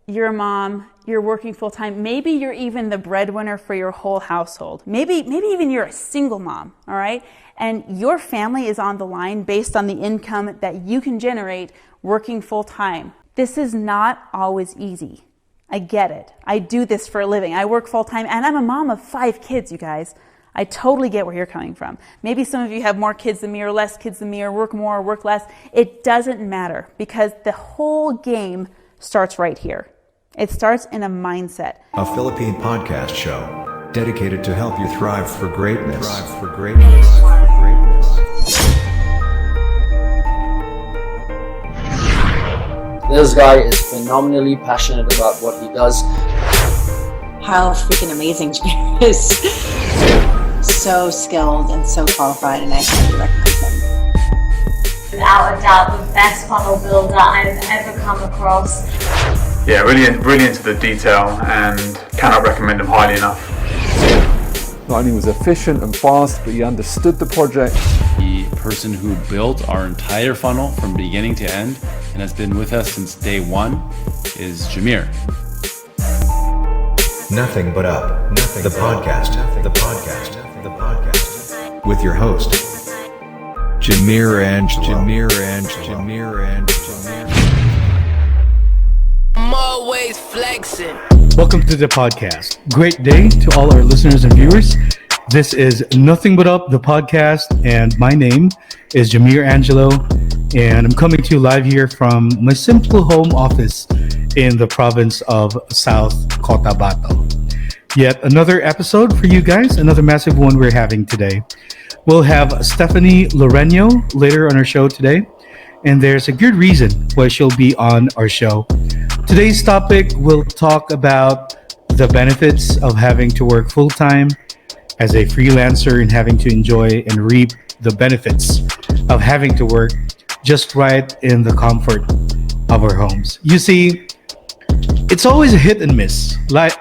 you're a mom, you're working full time. Maybe you're even the breadwinner for your whole household. Maybe even you're a single mom, all right? And your family is on the line based on the income that you can generate working full time. This is not always easy. I get it. I do this for a living. I work full time and I'm a mom of 5 kids, you guys. I totally get where you're coming from. Maybe some of you have more kids than me or less kids than me or work more or work less. It doesn't matter because the whole game starts right here. It starts in a mindset. A Philippine podcast show dedicated to help you thrive for greatness. This guy is phenomenally passionate about what he does. How freaking amazing Jameer is. So skilled and so qualified, and I highly recommend him. Without a doubt, the best funnel builder I've ever come across. Yeah, really into the detail and cannot recommend him highly enough. Not only was efficient and fast, but he understood the project. The person who built our entire funnel from beginning to end and has been with us since day one is Jameer. Nothing But Up, the podcast. With your host, Jameer Angelo. I'm always flexing. Welcome to the podcast. Great day to all our listeners and viewers. This is Nothing But Up, the podcast, and my name is Jameer Angelo, and I'm coming to you live here from my simple home office in the province of South Cotabato. Yet another episode for you guys, another massive one we're having today. We'll have Stephany Loreño later on our show today, and there's a good reason why she'll be on our show. Today's topic will talk about the benefits of having to work full-time as a freelancer and having to enjoy and reap the benefits of having to work just right in the comfort of our homes. You see, it's always a hit and miss, like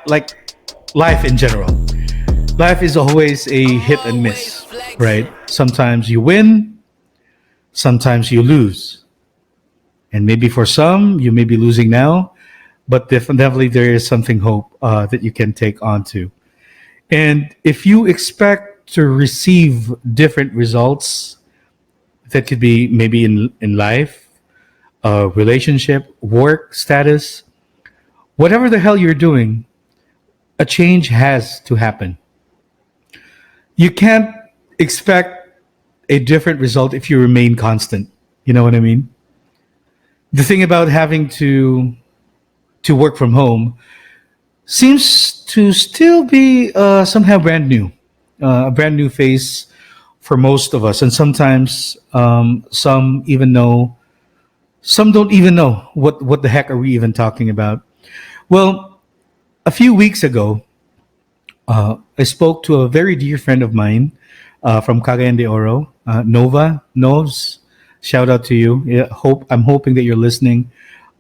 life in general. Life is always a hit and miss, right? Sometimes you win, sometimes you lose. And maybe for some, you may be losing now, but definitely there is something hope that you can take on to. And if you expect to receive different results, that could be maybe in life, relationship, work status, whatever the hell you're doing, a change has to happen. You can't expect a different result if you remain constant. You know what I mean? The thing about having to work from home seems to still be somehow brand new, a brand new phase for most of us. And sometimes some don't even know what the heck are we even talking about. Well, a few weeks ago, I spoke to a very dear friend of mine from Cagayan de Oro, Novs. Shout out to you. Yeah, I'm hoping that you're listening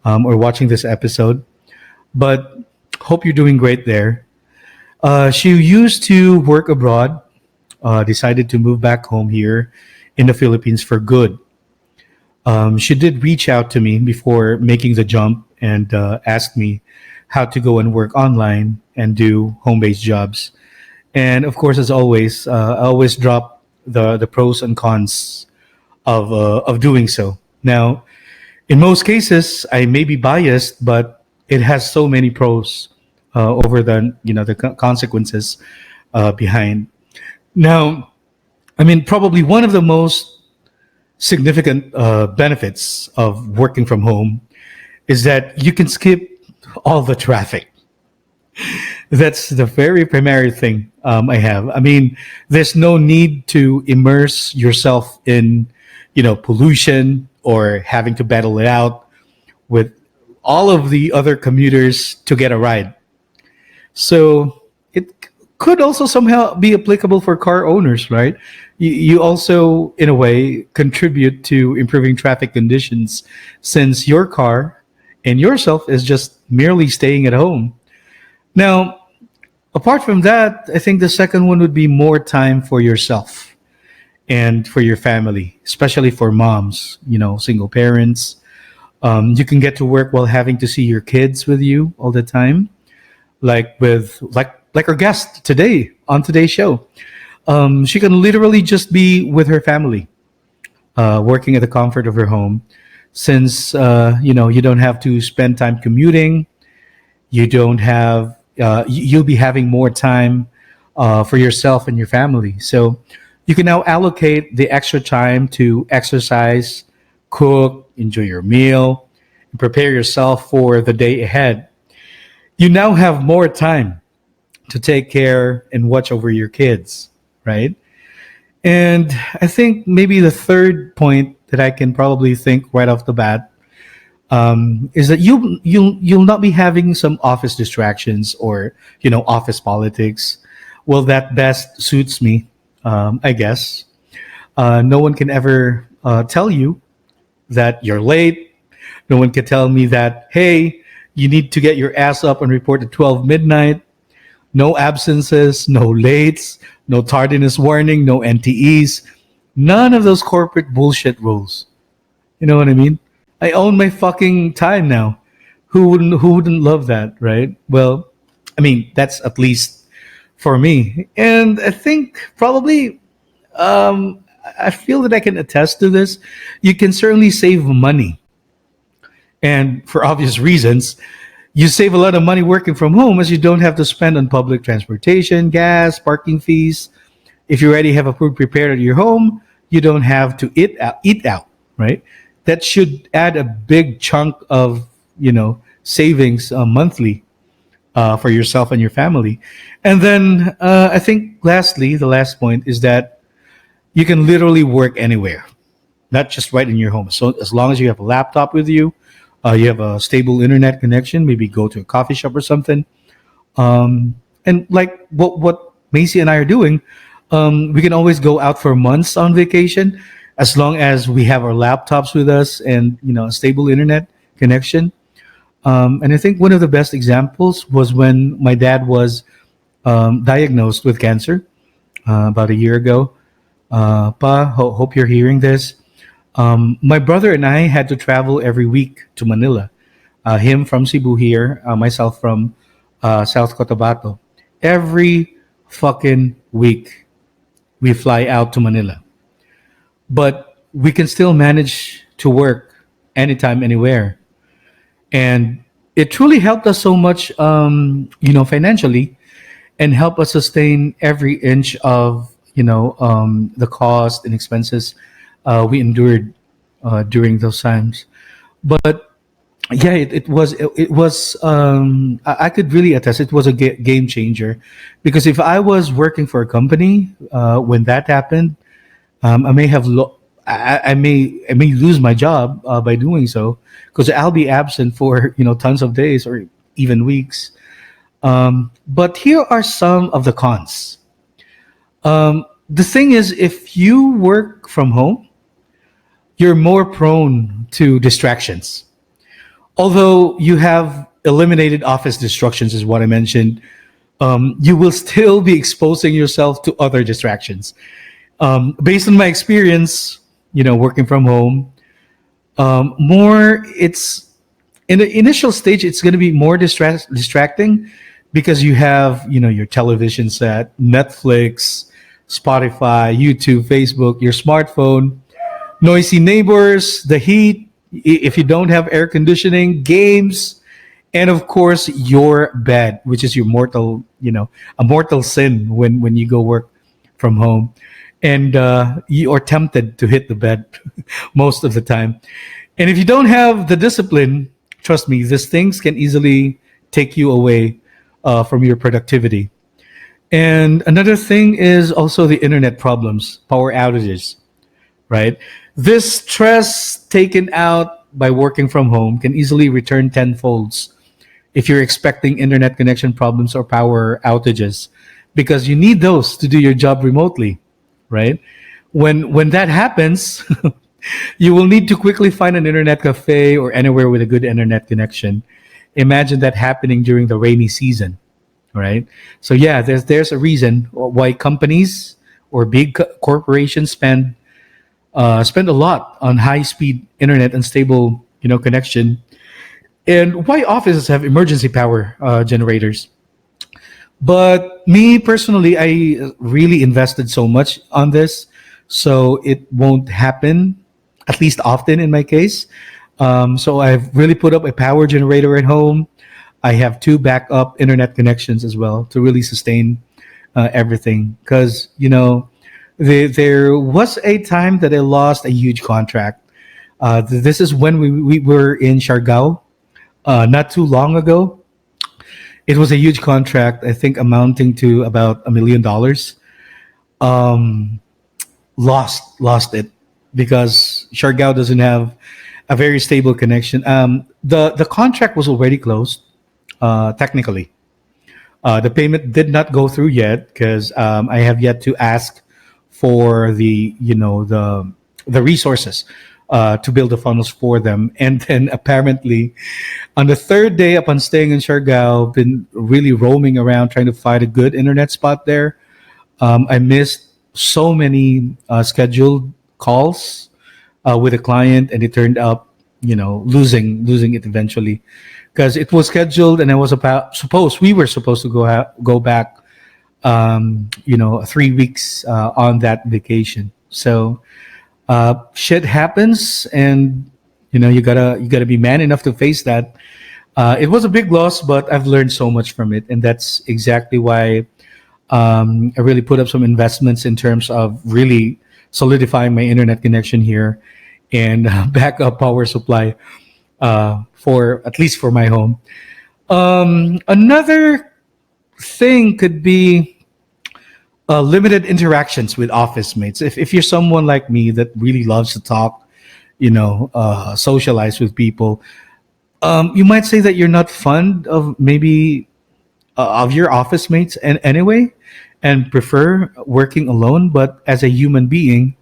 or watching this episode. But hope you're doing great there. She used to work abroad, decided to move back home here in the Philippines for good. She did reach out to me before making the jump and asked me how to go and work online and do home-based jobs. And of course, as always, I always drop the pros and cons of doing so. Now, in most cases, I may be biased, but it has so many pros over the consequences behind. Now, I mean, probably one of the most significant benefits of working from home is that you can skip all the traffic. That's the very primary thing I have. I mean, there's no need to immerse yourself in, pollution or having to battle it out with all of the other commuters to get a ride. So it could also somehow be applicable for car owners, right? You also, in a way, contribute to improving traffic conditions since your car and yourself is just merely staying at home. Now, apart from that, I think the second one would be more time for yourself and for your family, especially for moms, single parents. You can get to work while having to see your kids with you all the time, like our guest today on today's show. She can literally just be with her family, working at the comfort of her home, since you don't have to spend time commuting. You don't have you'll be having more time for yourself and your family. So you can now allocate the extra time to exercise, cook, enjoy your meal, and prepare yourself for the day ahead. You now have more time to take care and watch over your kids, right? And I think maybe the third point that I can probably think right off the bat is that you'll not be having some office distractions or office politics. Well, that best suits me, I guess. No one can ever tell you that you're late. No one can tell me that, hey, you need to get your ass up and report at 12 midnight. No absences, no lates, no tardiness warning, no NTEs. None of those corporate bullshit rules. You know what I mean? I own my fucking time now. Who wouldn't love that, right? Well, I mean, that's at least for me. And I think probably I feel that I can attest to this. You can certainly save money. And for obvious reasons, you save a lot of money working from home, as you don't have to spend on public transportation, gas, parking fees. If you already have a food prepared at your home, you don't have to eat out, right? That should add a big chunk of, savings monthly for yourself and your family. And then I think lastly, the last point is that you can literally work anywhere, not just right in your home. So as long as you have a laptop with you, you have a stable internet connection, maybe go to a coffee shop or something. And like what Macy and I are doing, we can always go out for months on vacation as long as we have our laptops with us and a stable internet connection. And I think one of the best examples was when my dad was diagnosed with cancer about a year ago. Hope you're hearing this. My brother and I had to travel every week to Manila. Him from Cebu here, myself from South Cotabato. Every fucking week, we fly out to Manila. But we can still manage to work anytime, anywhere. And it truly helped us so much, financially, and help us sustain every inch of, the cost and expenses we endured during those times. But yeah, it was I could really attest it was a game changer, because if I was working for a company when that happened, I may lose my job by doing so, because I'll be absent for tons of days or even weeks. But here are some of the cons. The thing is, if you work from home, you're more prone to distractions. Although you have eliminated office distractions, is what I mentioned, you will still be exposing yourself to other distractions. Based on my experience, working from home, it's in the initial stage, it's going to be more distracting, because you have, your television set, Netflix, Spotify, YouTube, Facebook, your smartphone, noisy neighbors, the heat, if you don't have air conditioning, games, and of course your bed, which is your mortal sin when you go work from home. And you are tempted to hit the bed most of the time. And if you don't have the discipline, trust me, these things can easily take you away from your productivity. And another thing is also the internet problems, power outages, right? This stress taken out by working from home can easily return tenfolds if you're expecting internet connection problems or power outages, because you need those to do your job remotely, right? When that happens, you will need to quickly find an internet cafe or anywhere with a good internet connection. Imagine that happening during the rainy season, right? So yeah, there's a reason why companies or big corporations spend a lot on high-speed internet and stable connection, and why offices have emergency power generators. But me personally, I really invested so much on this, so it won't happen, at least often in my case. So I've really put up a power generator at home. I have two backup internet connections as well to really sustain everything. Because there was a time that I lost a huge contract. This is when we were in Siargao, not too long ago. It was a huge contract, I think amounting to about $1 million. Lost it because Siargao doesn't have a very stable connection. The contract was already closed, technically. The payment did not go through yet because I have yet to ask for the resources to build the funnels for them. And then apparently, on the third day upon staying in Siargao, been really roaming around trying to find a good internet spot there. I missed so many scheduled calls with a client, and it turned up, losing it eventually, because it was scheduled, and I was we were supposed to go back, 3 weeks on that vacation. So shit happens, and you gotta be man enough to face that. It was a big loss, but I've learned so much from it, and that's exactly why I really put up some investments in terms of really solidifying my internet connection here and backup power supply for at least for my home. Another thing could be limited interactions with office mates. If you're someone like me that really loves to talk, socialize with people, you might say that you're not fond of maybe of your office mates and anyway, and prefer working alone. But as a human being,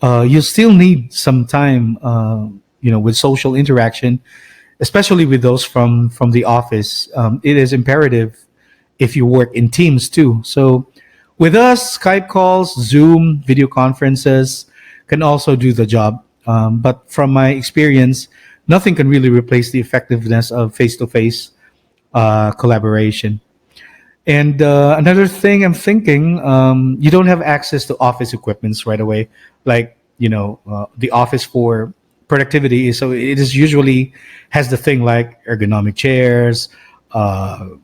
you still need some time, with social interaction, especially with those from the office. It is imperative if you work in teams too. So with us, Skype calls, Zoom, video conferences can also do the job. But from my experience, nothing can really replace the effectiveness of face-to-face collaboration. And another thing I'm thinking, you don't have access to office equipments right away, like the office for productivity. So it is usually has the thing like ergonomic chairs,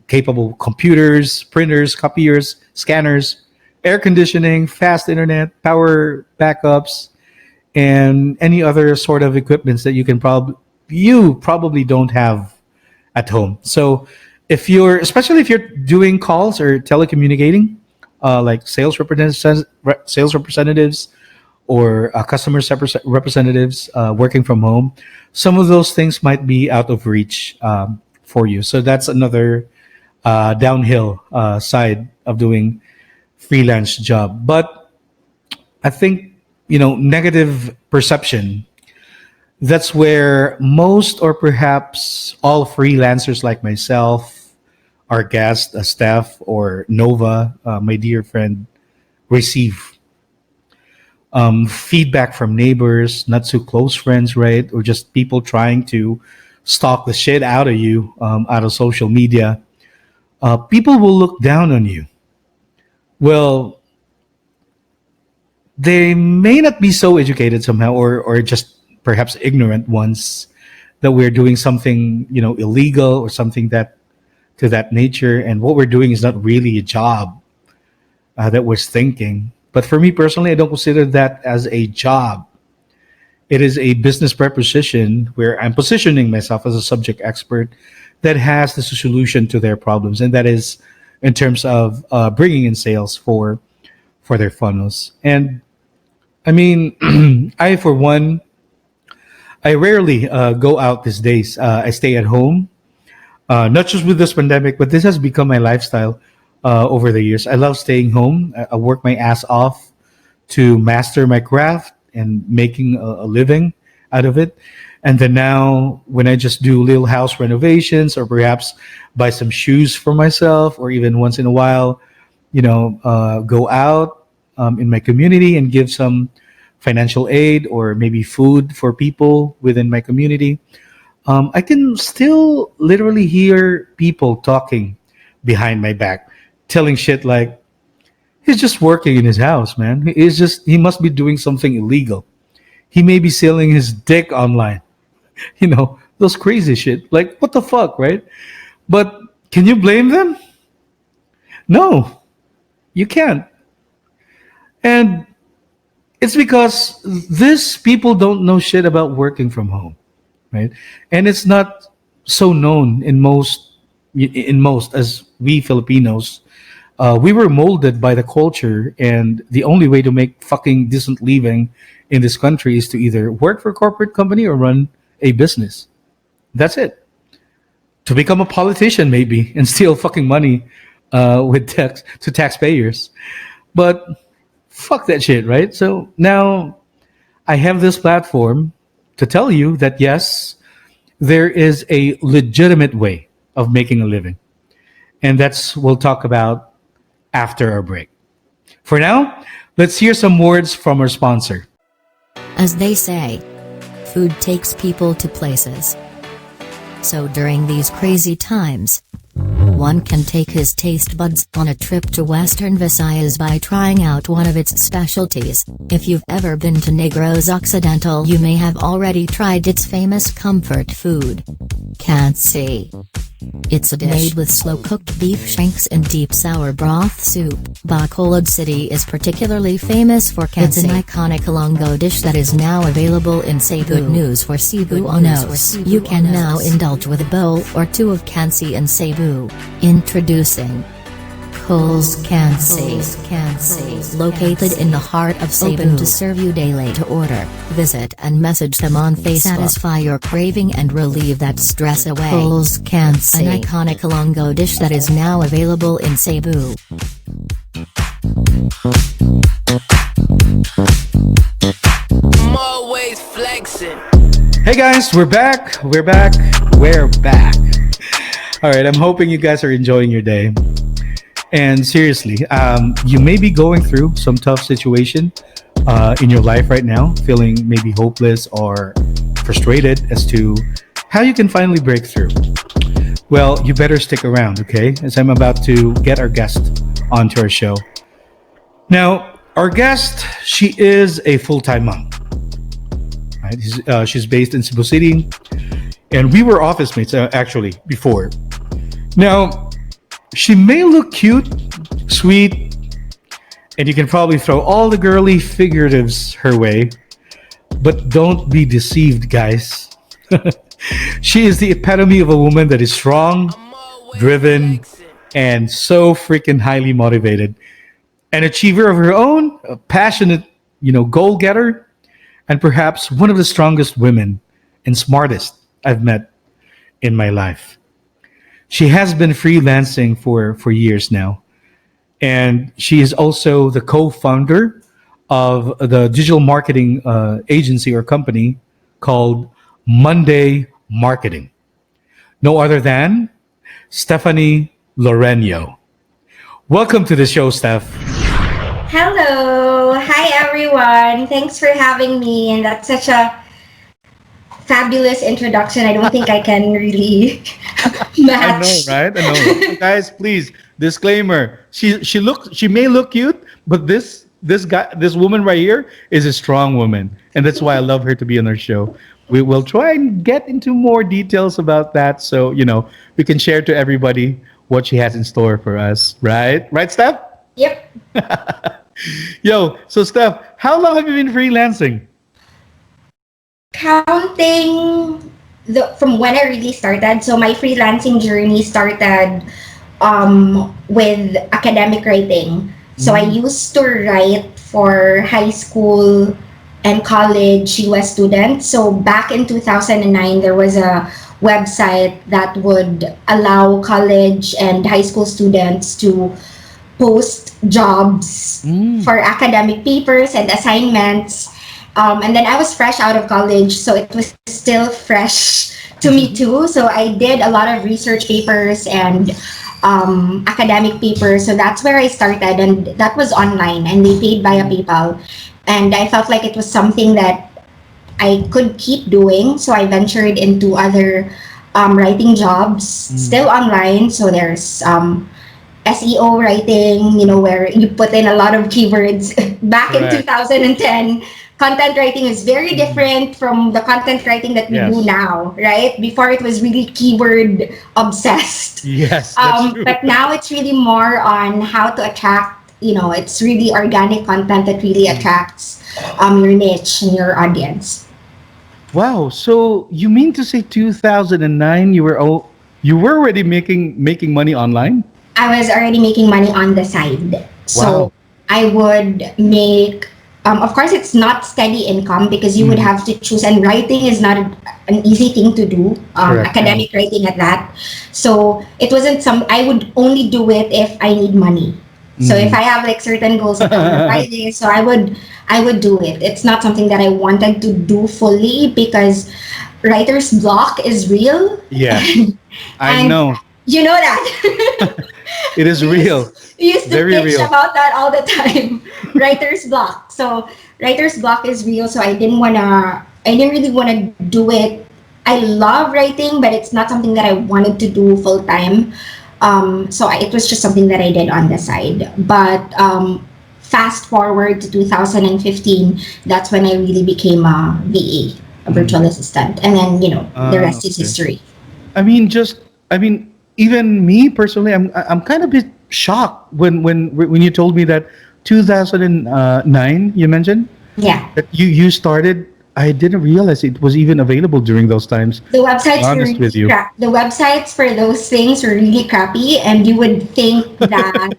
capable computers, printers, copiers, scanners, air conditioning, fast internet, power backups, and any other sort of equipments that you probably don't have at home. So especially if you're doing calls or telecommunicating, like sales representatives or customer representatives working from home, some of those things might be out of reach for you. So that's another downhill side of doing freelance job. But I think negative perception, that's where most or perhaps all freelancers like myself, our guest Steph, or Nova, my dear friend, receive feedback from neighbors, not so close friends, right? Or just people trying to stalk the shit out of you out of social media. People will look down on you. Well, they may not be so educated somehow, or just perhaps ignorant ones, that we're doing something illegal or something that to that nature, and what we're doing is not really a job that we're thinking. But for me personally, I don't consider that as a job. It is a business proposition where I'm positioning myself as a subject expert that has the solution to their problems, and that is in terms of bringing in sales for their funnels. And I mean, I for one, I rarely go out these days. I stay at home, not just with this pandemic, but this has become my lifestyle over the years. I love staying home. I work my ass off to master my craft and making a living out of it. And then now, when I just do little house renovations, or perhaps buy some shoes for myself, or even once in a while, go out in my community and give some financial aid or maybe food for people within my community, I can still literally hear people talking behind my back, telling shit like, he's just working in his house, man. He must be doing something illegal. He may be selling his dick online. Those crazy shit. Like, what the fuck, right? But can you blame them? No, you can't. And it's because these people don't know shit about working from home, right? And it's not so known in most as we Filipinos. We were molded by the culture, and the only way to make fucking decent living in this country is to either work for a corporate company or run a business. That's it. To become a politician, maybe, and steal fucking money with to taxpayers. But fuck that shit, right? So now I have this platform to tell you that yes, there is a legitimate way of making a living. And we'll talk about after our break. For now, let's hear some words from our sponsor. As they say, food takes people to places. So during these crazy times, one can take his taste buds on a trip to Western Visayas by trying out one of its specialties. If you've ever been to Negros Occidental, you may have already tried its famous comfort food, Cansi. It's a dish made with slow-cooked beef shanks and deep sour broth soup. Bacolod City is particularly famous for Cansi. It's an iconic Ilonggo dish that is now available in Cebu. Good news for Cebuanos. You can now indulge with a bowl or two of Cansi in Cebu. Introducing Cole's Cansi. Located in the heart of Cebu. Open to serve you daily. To order, visit and message them on Facebook. Satisfy your craving and relieve that stress away. Cole's Cansi, an iconic Ilonggo dish that is now available in Cebu. I'm always flexing. Hey guys, we're back. All right, I'm hoping you guys are enjoying your day. And seriously, you may be going through some tough situation in your life right now, feeling maybe hopeless or frustrated as to how you can finally break through. Well, you better stick around, okay? As I'm about to get our guest onto our show. Now, our guest, she is a full-time mom. Right? She's based in Cebu City, and we were office mates actually before. Now, she may look cute, sweet, and you can probably throw all the girly figuratives her way, but don't be deceived, guys. She is the epitome of a woman that is strong, driven, and so freaking highly motivated. An achiever of her own, a passionate, goal-getter, and perhaps one of the strongest women and smartest I've met in my life. She has been freelancing for years now. And she is also the co-founder of the digital marketing agency or company called Monday Marketing. No other than Stephany Loreño. Welcome to the show, Steph. Hello. Hi, everyone. Thanks for having me. And that's such a fabulous introduction. I don't think I can really match. I know, right? I know. Guys, please, disclaimer. She may look cute, but this woman right here is a strong woman. And that's why I love her to be on our show. We will try and get into more details about that so, we can share to everybody what she has in store for us, right? Right, Steph? Yep. Yo, so Steph, how long have you been freelancing? Counting from when I really started, so my freelancing journey started with academic writing. So I used to write for high school and college US students. So back in 2009, there was a website that would allow college and high school students to post jobs for academic papers and assignments. And then I was fresh out of college, so it was still fresh to me too. So I did a lot of research papers and academic papers. So that's where I started, and that was online, and they paid via PayPal. And I felt like it was something that I could keep doing. So I ventured into other writing jobs, still online. So there's SEO writing, where you put in a lot of keywords. Back in 2010, content writing is very different from the content writing that we do now, right? Before it was really keyword obsessed. Yes, that's true. But now it's really more on how to attract, it's really organic content that really attracts your niche and your audience. Wow. So you mean to say 2009 you were already making money online? I was already making money on the side. So I would make, of course, it's not steady income because you would have to choose, and writing is not an easy thing to do, academic writing at that. So it wasn't I would only do it if I need money. So if I have like certain goals on Friday, so I would do it. It's not something that I wanted to do fully because writer's block is real. Yeah, I know. You know that. It is real. We used to Very pitch real. about that all the time. Writer's block. So writer's block is real. So I didn't really wanna do it. I love writing, but it's not something that I wanted to do full time. So it was just something that I did on the side. But fast forward to 2015, that's when I really became a VA, a virtual assistant, and then the rest is history. I mean, even me personally, I'm kind of a bit shocked when you told me that 2009 you mentioned that you started. I didn't realize it was even available during those times. The websites honest with you. The websites for those things were really crappy, and you would think that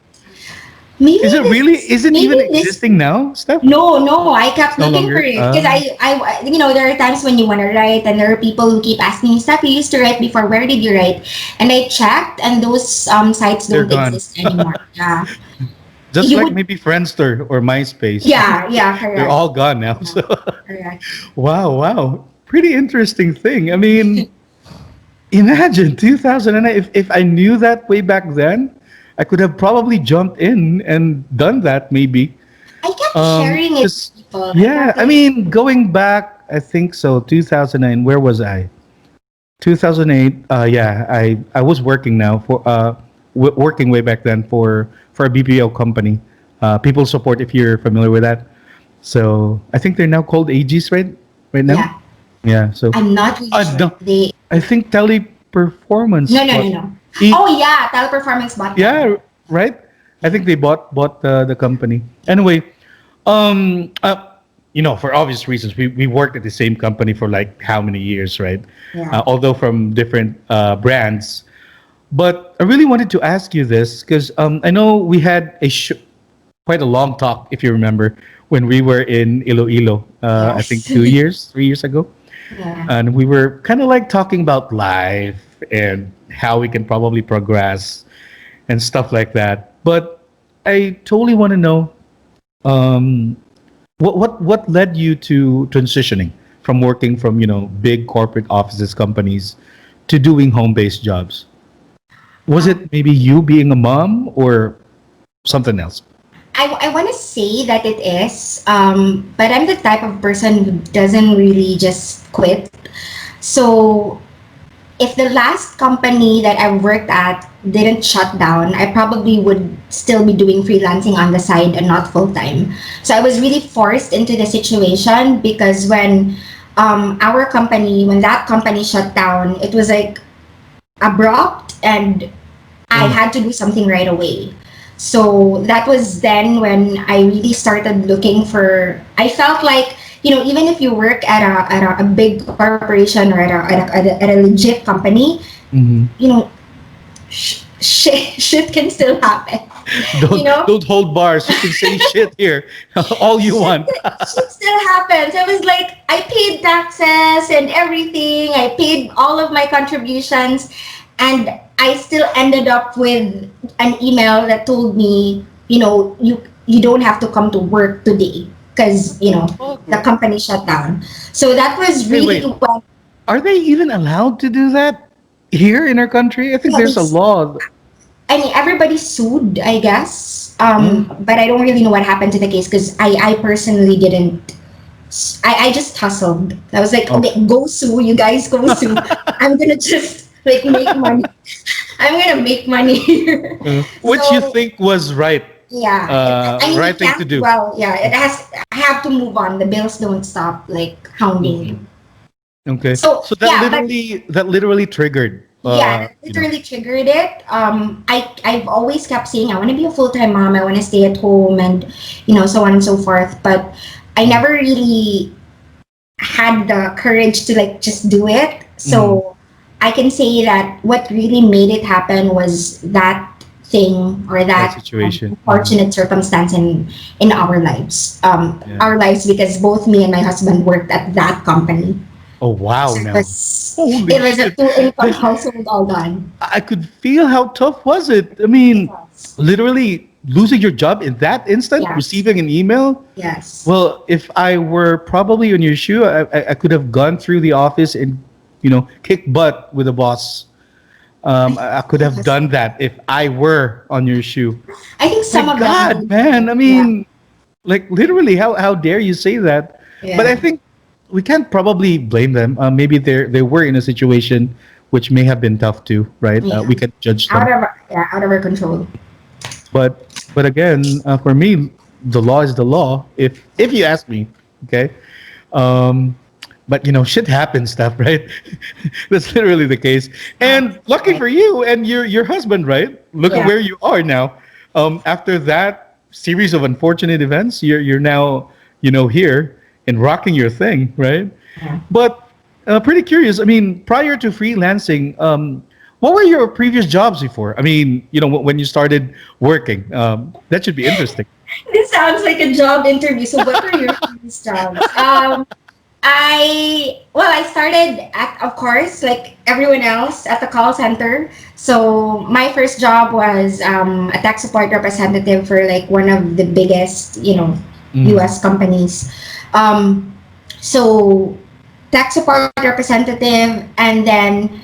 maybe is it even existing now, Steph? No, I kept No looking longer? for it because I there are times when you want to write, and there are people who keep asking me, Steph, you used to write before. Where did you write? And I checked, and those sites They're don't gone. exist anymore. Yeah. Just like maybe Friendster or MySpace. Yeah, correct. They're all gone now. So. Correct. Wow. Pretty interesting thing. I mean, imagine 2009. If I knew that way back then, I could have probably jumped in and done that maybe. I kept sharing it with people. Yeah, I mean, going back, I think so, 2009, where was I? 2008, I was working now for working way back then for a BPO company. People Support, if you're familiar with that. So I think they're now called AGs, right now. Yeah. So I'm not really sure. No, I think Teleperformance. No. Teleperformance bought. Yeah, right. I think they bought the company. Anyway, for obvious reasons, we worked at the same company for like how many years, right? Yeah. Although from different brands. But I really wanted to ask you this because I know we had quite a long talk, if you remember, when we were in Iloilo, I think 3 years ago. Yeah. And we were kind of like talking about life and how we can probably progress and stuff like that. But I totally want to know what led you to transitioning from working from big corporate offices, companies, to doing home-based jobs. Was it maybe you being a mom or something else? I want to say that it is, but I'm the type of person who doesn't really just quit. So if the last company that I worked at didn't shut down, I probably would still be doing freelancing on the side and not full time. So I was really forced into the situation because when that company shut down, it was like abrupt, and I had to do something right away. So that was then when I really started looking for. I felt like even if you work at a big corporation or at a legit company, shit can still happen. Don't hold bars. You can say shit here all you want. Shit still happens. I was like, I paid taxes and everything. I paid all of my contributions, and I still ended up with an email that told me, you don't have to come to work today because the company shut down. So that was really when. Are they even allowed to do that here in our country? I think there's a law. I mean, everybody sued, I guess, but I don't really know what happened to the case because I personally didn't I just hustled. I was like, okay, go sue, you guys go sue. I'm gonna just like make money. I'm gonna make money here. Which you think was right? Yeah, I mean, right thing to do. Well, yeah, I have to move on. The bills don't stop like hounding you. Okay. So that literally triggered. That literally triggered it. I've always kept saying I want to be a full-time mom. I want to stay at home, and so on and so forth. But I never really had the courage to like just do it. So I can say that what really made it happen was that thing or that situation, unfortunate circumstance in our lives. Our lives, because both me and my husband worked at that company. Oh wow! So it was a 2-income household all done. I could feel how tough was it. I mean, literally losing your job in that instant, receiving an email. Yes. Well, if I were probably on your shoe, I could have gone through the office and kicked butt with the boss. I could have done that if I were on your shoe. I think some of God, man. I mean, like literally, how dare you say that? Yeah. But I think we can't probably blame them. Maybe they were in a situation which may have been tough too, right? Yeah. We can judge them. Out of our control. But again, for me, the law is the law. If you ask me, okay. But shit happens, stuff, right? That's literally the case. And lucky for you and your husband, right? Look at where you are now. After that series of unfortunate events, you're now here and rocking your thing, right? Yeah. But pretty curious. I mean, prior to freelancing, what were your previous jobs before? I mean, when you started working, that should be interesting. This sounds like a job interview. So what were your previous jobs? I started of course, like everyone else, at the call center. So my first job was a tech support representative for like one of the biggest, US companies. So tech support representative, and then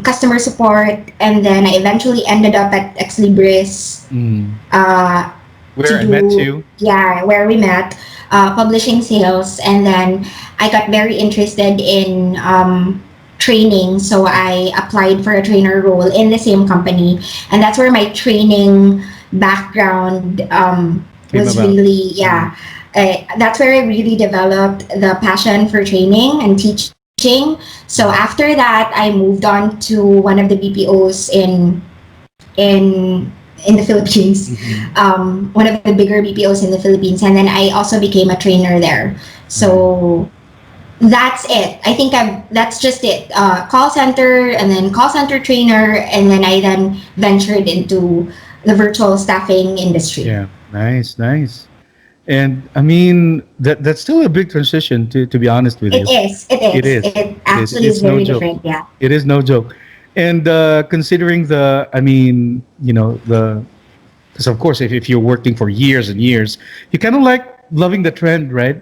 customer support, and then I eventually ended up at Ex Libris. Where I met you. Yeah, where we met. Publishing sales, and then I got very interested in training, so I applied for a trainer role in the same company, and that's where my training background was really that's where I really developed the passion for training and teaching. So after that, I moved on to one of the BPOs in the Philippines, one of the bigger BPOs in the Philippines, and then I also became a trainer there. So that's it. I think that's just it. Call center, and then call center trainer, and then I ventured into the virtual staffing industry. Yeah, nice. And I mean, that's still a big transition, to be honest with you. It is. It actually is very different. Yeah. It is no joke. And considering because of course, if you're working for years and years, you kind of like loving the trend, right?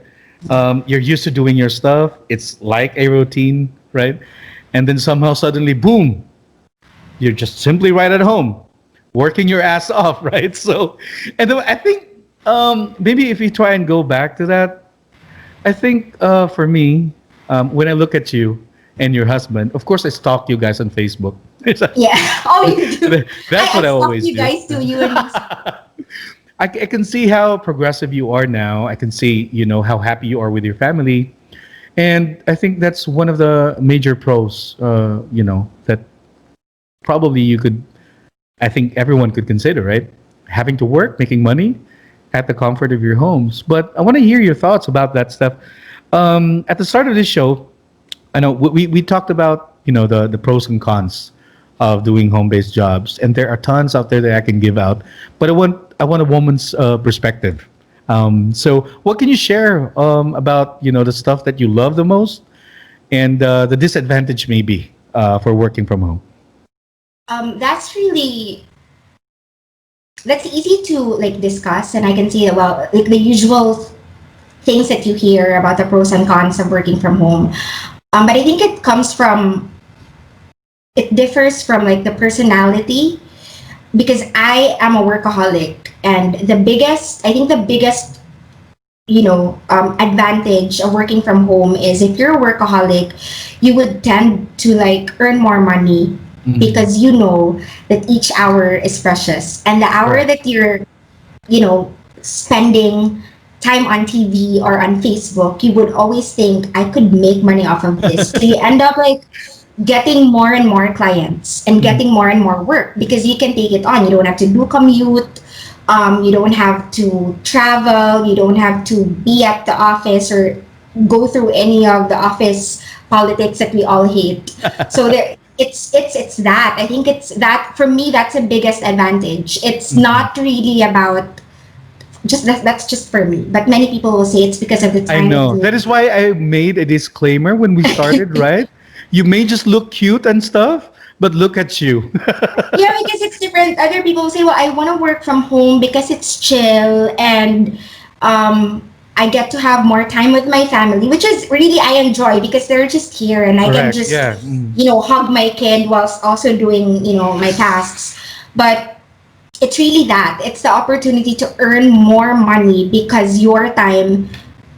You're used to doing your stuff. It's like a routine, right? And then somehow suddenly, boom, you're just simply right at home, working your ass off, right? So, and then I think maybe if we try and go back to that, I think for me, when I look at you and your husband, of course I stalk you guys on Facebook. Yeah. Oh, you do. That's what I always do. You guys do. You and I can see how progressive you are now. I can see, how happy you are with your family. And I think that's one of the major pros, that probably I think everyone could consider, right? Having to work, making money at the comfort of your homes. But I want to hear your thoughts about that stuff. At the start of this show, I know we talked about, the pros and cons of doing home-based jobs, and there are tons out there that I can give out. But I want a woman's perspective. So what can you share about Mm-hmm. the stuff that you love the most, and the disadvantage maybe for working from home? That's easy to like discuss, and I can see like the usual things that you hear about the pros and cons of working from home. But I think it differs from like the personality, because I am a workaholic, and the biggest advantage of working from home is if you're a workaholic, you would tend to like earn more money because you know that each hour is precious, and the hour that you're spending time on TV or on Facebook, you would always think I could make money off of this. So you end up like getting more and more clients and getting more and more work because you can take it on. You don't have to do commute. You don't have to travel. You don't have to be at the office or go through any of the office politics that we all hate. So it's that. I think it's that for me. That's the biggest advantage. It's not really about that's just for me. But many people will say it's because of the time. I know. That is why I made a disclaimer when we started, right? You may just look cute and stuff, but look at you. Yeah, because it's different. Other people say, well, I want to work from home because it's chill and I get to have more time with my family, which is really I enjoy because they're just here and I can just, hug my kid whilst also doing, my tasks. But it's really that. It's the opportunity to earn more money because your time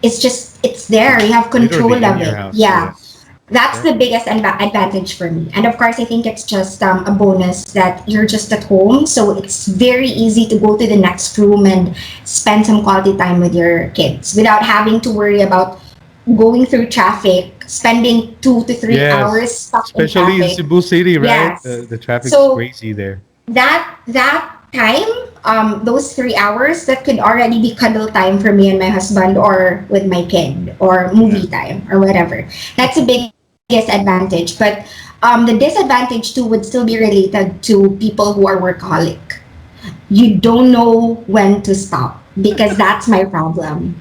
is just, it's there. You have control of it. House, yeah. That's the biggest advantage for me. And of course, I think it's just a bonus that you're just at home. So it's very easy to go to the next room and spend some quality time with your kids without having to worry about going through traffic, spending 2 to 3 hours stuck especially in traffic. In Cebu City, right? Yes. The traffic's crazy there. That time, those 3 hours, that could already be cuddle time for me and my husband or with my kid or movie time or whatever. That's a biggest advantage. But the disadvantage too would still be related to people who are workaholic. You don't know when to stop because that's my problem.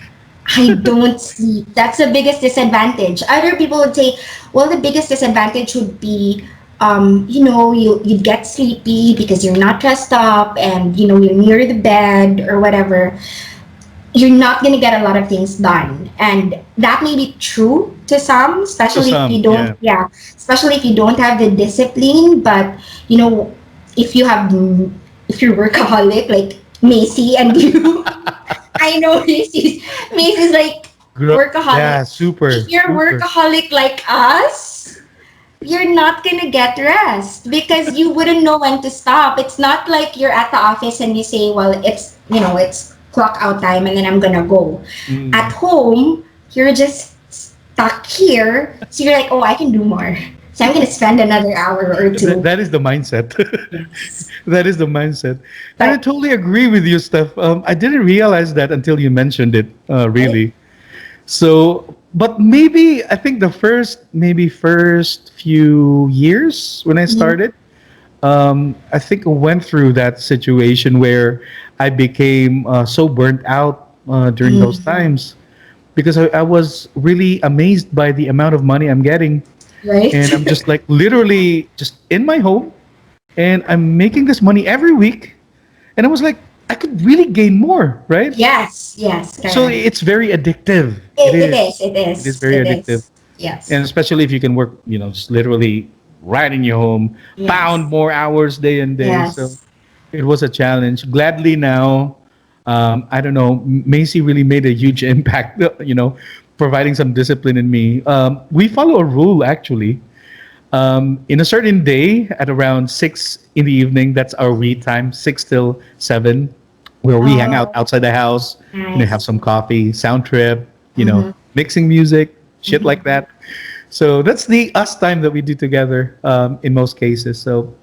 I don't sleep. That's the biggest disadvantage. Other people would say, well, the biggest disadvantage would be you get sleepy because you're not dressed up and you're near the bed or whatever. You're not going to get a lot of things done, and that may be true to some, especially if you don't especially if you don't have the discipline. But if you're workaholic like Macy and you I know Macy's like workaholic. Yeah, super. If you're workaholic like us, you're not gonna get rest because you wouldn't know when to stop. It's not like you're at the office and you say, well, it's clock out time and then I'm gonna go. At home, you're just stuck here. So you're like, oh, I can do more. So I'm gonna spend another hour or two. That is the mindset. That is the mindset. And I totally agree with you, Steph. I didn't realize that until you mentioned it, really. Right? So, but maybe I think the first few years when I started, I think I went through that situation where I became so burnt out during those times because I was really amazed by the amount of money I'm getting. Right. And I'm just like literally just in my home and I'm making this money every week. And I was like, I could really gain more, right? Yes. So it's very addictive. It is. It is very addictive. Yes. And especially if you can work, just literally right in your home, pound more hours day and day. Yes. So it was a challenge. Gladly now, I don't know, Macy really made a huge impact, providing some discipline in me. We follow a rule actually. In a certain day at around 6 in the evening, that's our we time, 6 till 7, where we hang out outside the house, have some coffee, sound trip, mixing music, shit like that. So that's the us time that we do together in most cases. So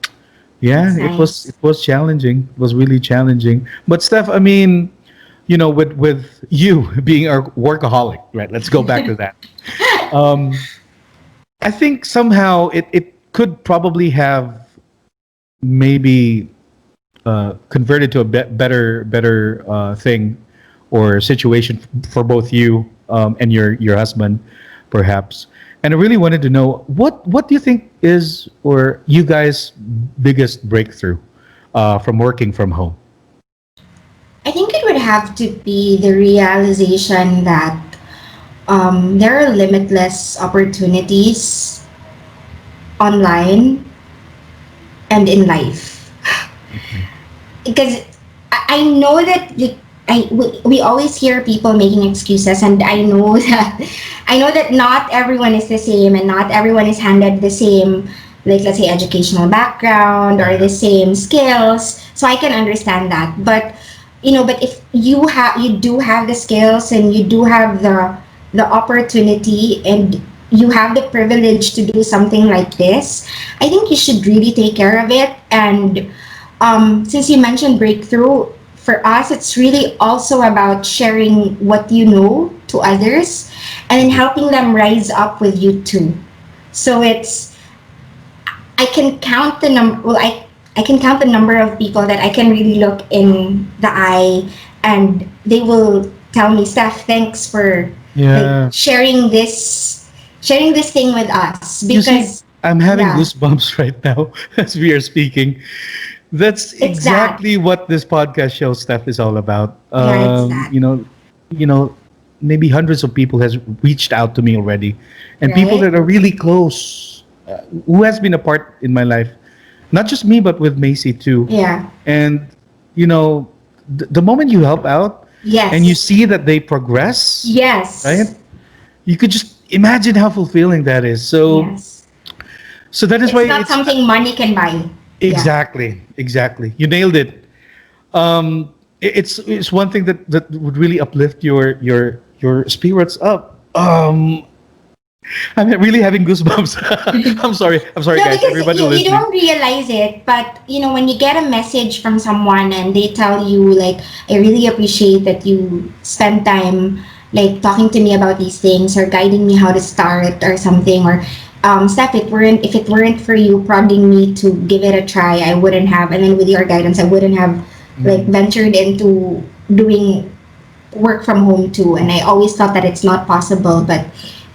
yeah, nice. It was challenging. It was really challenging. But Steph, I mean, with you being a workaholic, right? Let's go back to that. I think somehow it could probably have maybe converted to a better thing or situation for both you and your husband, perhaps. And I really wanted to know what do you think is or you guys' biggest breakthrough from working from home? I think it would have to be the realization that there are limitless opportunities online and in life. Because I know that we always hear people making excuses, and I know that not everyone is the same, and not everyone is handed the same, like, let's say, educational background or the same skills. So I can understand that. But but if you do have the skills, and you do have the opportunity, and you have the privilege to do something like this, I think you should really take care of it. And since you mentioned breakthrough, for us, it's really also about sharing what you know to others, and then helping them rise up with you too. So I can count the number. Well, I can count the number of people that I can really look in the eye, and they will tell me, "Steph, thanks for like, sharing this thing with us." Because I'm having goosebumps right now as we are speaking. That's exactly what this podcast show, Steph, is all about. Maybe hundreds of people has reached out to me already, and people that are really close, who has been a part in my life, not just me, but with Macy too. Yeah. And the moment you help out, and you see that they progress, right? You could just imagine how fulfilling that is. So, so that is why it's not something money can buy. Exactly. You nailed it. It's one thing that would really uplift your spirits up. I'm really having goosebumps. I'm sorry, guys. Everybody listening. You don't realize it, but when you get a message from someone and they tell you, like, I really appreciate that you spend time like talking to me about these things, or guiding me how to start or something, or Steph, if it weren't for you prodding me to give it a try, I wouldn't have. And then with your guidance, I wouldn't have like ventured into doing work from home too. And I always thought that it's not possible, but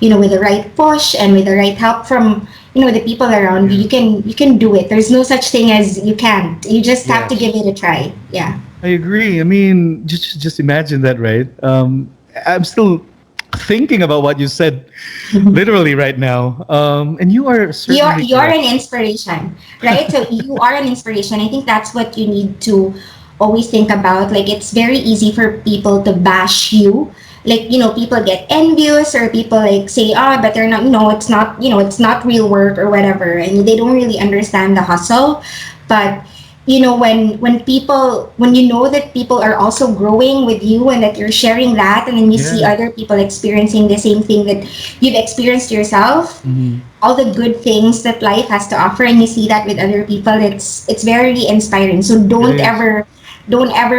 with the right push and with the right help from the people around you, you can do it. There's no such thing as you can't. You just have to give it a try. Yeah. I agree. I mean, just imagine that, right? I'm still thinking about what you said literally right now, and you are certainly you're an inspiration, right? So you are an inspiration. I think that's what you need to always think about. Like, it's very easy for people to bash you, like people get envious, or people like say, but they're not, it's not real work or whatever, and they don't really understand the hustle. But when you know that people are also growing with you, and that you're sharing that, and then you see other people experiencing the same thing that you've experienced yourself, all the good things that life has to offer, and you see that with other people, it's very inspiring. So don't ever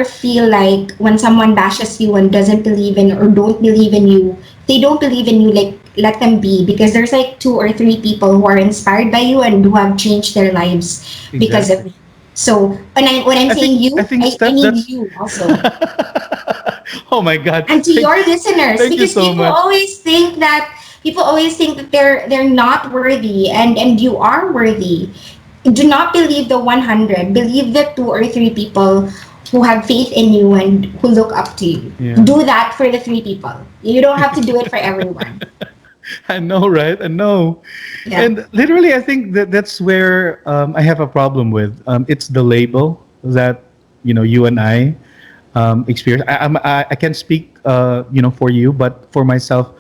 feel like when someone bashes you and doesn't believe in, or don't believe in you, they don't believe in you, like, let them be, because there's like 2 or 3 people who are inspired by you and who have changed their lives because of you. So when I'm saying you, I mean you also. Oh my God! And to your listeners, because people always think that they're not worthy, and you are worthy. Do not believe the 100. Believe the 2 or 3 people who have faith in you and who look up to you. Yeah. Do that for the 3 people. You don't have to do it for everyone. I know, right? I know. Yeah. And literally, I think that's where I have a problem with. It's the label that you and I experience. I can't speak for you, but for myself,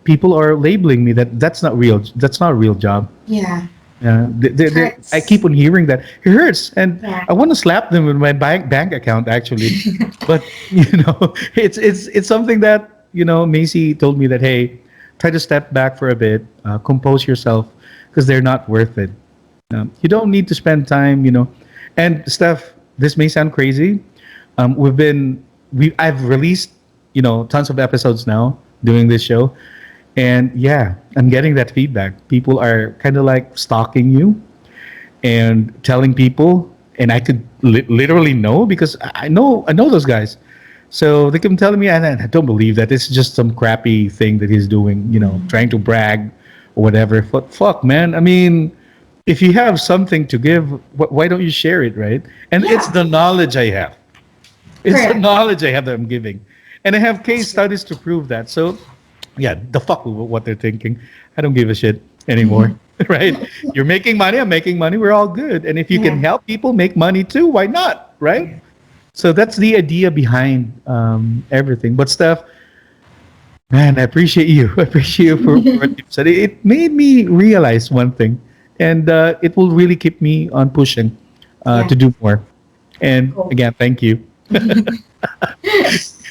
people are labeling me that's not real. That's not a real job. Yeah. I keep on hearing that it hurts, and I want to slap them with my bank account actually. But it's something that Macy told me that, hey, try to step back for a bit, compose yourself, because they're not worth it. You don't need to spend time, And Steph, this may sound crazy. I've released tons of episodes now doing this show. And I'm getting that feedback. People are kind of like stalking you and telling people, and I could literally know, because I know those guys. So they keep telling me, and I don't believe that. It's just some crappy thing that he's doing, trying to brag or whatever. But fuck, man. I mean, if you have something to give, why don't you share it, right? And it's the knowledge I have. It's the knowledge I have that I'm giving. And I have case studies to prove that. So the fuck with what they're thinking. I don't give a shit anymore, right? You're making money, I'm making money, we're all good. And if you can help people make money too, why not, right? So that's the idea behind everything. But Steph, man, I appreciate you. I appreciate you for what you said. It made me realize one thing, and it will really keep me on pushing to do more. And again, thank you.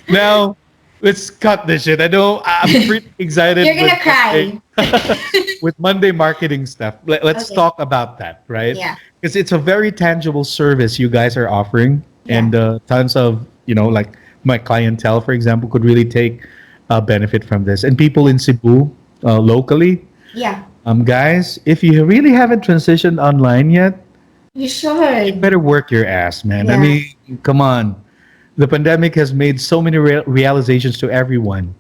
Now, let's cut this shit. I know I'm pretty excited. You're gonna cry. With Monday marketing stuff. Let's talk about that, right? Yeah. Because it's a very tangible service you guys are offering, and tons of, like my clientele, for example, could really take benefit from this. And people in Cebu, locally, guys, if you really haven't transitioned online yet, you should. You better work your ass, man. I mean, come on. The pandemic has made so many realizations to everyone.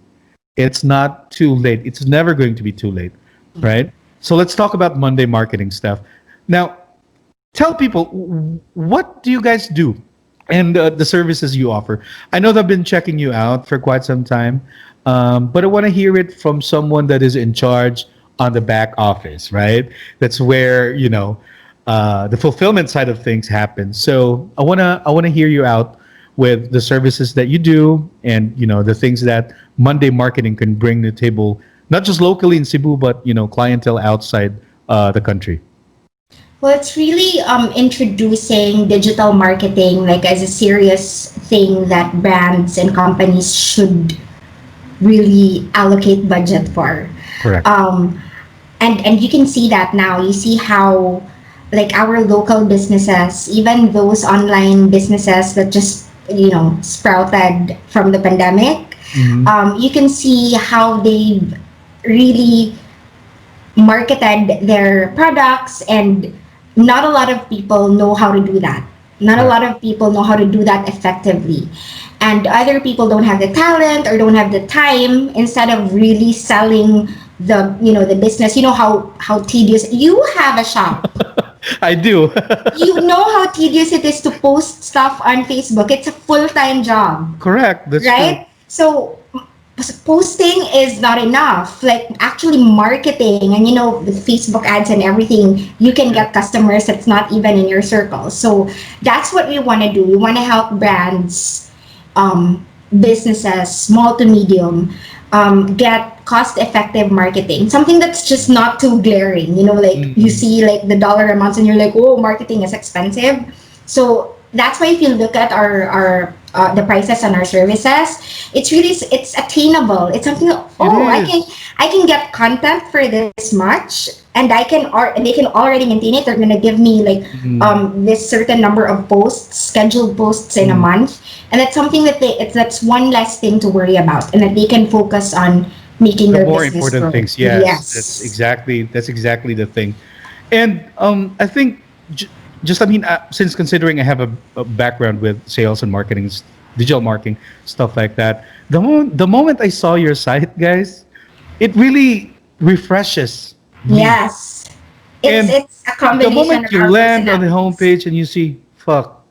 It's not too late. It's never going to be too late, right? So let's talk about Monday marketing stuff. Now, tell people, what do you guys do and the services you offer? I know they've been checking you out for quite some time, but I want to hear it from someone that is in charge on the back office, right? That's where, the fulfillment side of things happens. So I wanna hear you out with the services that you do, and the things that Monday marketing can bring to the table, not just locally in Cebu, but clientele outside the country. Well, it's really introducing digital marketing like as a serious thing that brands and companies should really allocate budget for. Correct. And you can see that now. You see how like our local businesses, even those online businesses that just sprouted from the pandemic, you can see how they've really marketed their products, and not a lot of people know how to do that. Not a lot of people know how to do that effectively. And other people don't have the talent or don't have the time. Instead of really selling the business, how tedious. You have a shop. I do. You know how tedious it is to post stuff on Facebook. It's a full-time job. Correct. That's right? True. So posting is not enough. Like actually marketing and with Facebook ads and everything, you can get customers that's not even in your circle. So that's what we want to do. We want to help brands, businesses, small to medium, get cost-effective marketing, something that's just not too glaring. You see like the dollar amounts and you're like, oh, marketing is expensive. So that's why if you look at our the prices on our services, it's attainable. It's something that, I can get content for this much, and they can already maintain it. They're gonna give me like this certain number of posts, scheduled posts in a month, and that's something that that's one less thing to worry about, and that they can focus on making their more business important grow. things. Yes, that's exactly the thing. And I think since considering I have a background with sales and marketing, digital marketing, stuff like that, the moment I saw your site, guys, it really refreshes me. Yes, it's a combination. The moment you land on the homepage and you see, fuck,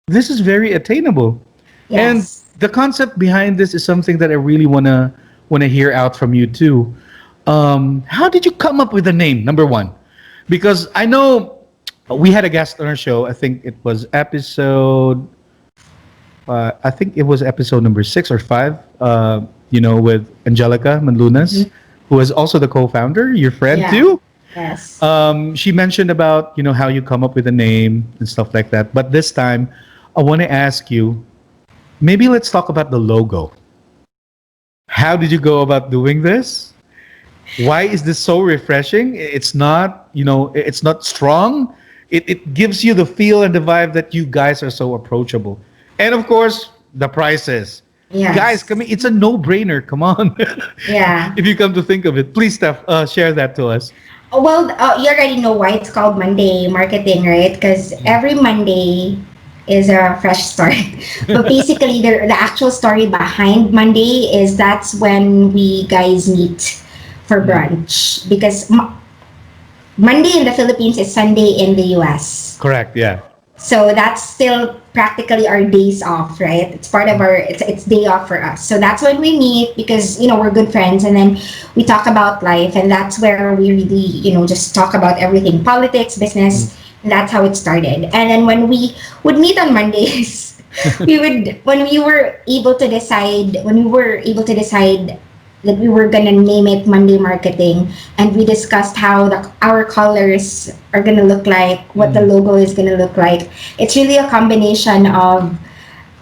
this is very attainable. Yes. And the concept behind this is something that I really wanna hear out from you too. How did you come up with the name, number one? Because I know we had a guest on our show. I think it was episode number 6 or 5. With Angelica Manlunas, who is also the co-founder, your friend too. Yes. She mentioned about how you come up with a name and stuff like that. But this time, I want to ask you. Maybe let's talk about the logo. How did you go about doing this? Why is this so refreshing? It's not, it's not strong. It gives you the feel and the vibe that you guys are so approachable. And of course, the prices. Yes. Guys, come in, it's a no-brainer. Come on. Yeah. If you come to think of it. Please, Steph, share that to us. Well, you already know why it's called Monday marketing, right? Because every Monday is a fresh start. But basically, the actual story behind Monday is that's when we guys meet for brunch. Because Monday in the Philippines is Sunday in the US. Correct, yeah. So that's still practically our days off, right? It's part of it's day off for us. So that's when we meet because, we're good friends, and then we talk about life, and that's where we really, just talk about everything, politics, business, and that's how it started. And then when we would meet on Mondays, we would when we were able to decide that we were gonna name it Monday Marketing, and we discussed how our colors are gonna look like, what the logo is gonna look like. It's really a combination of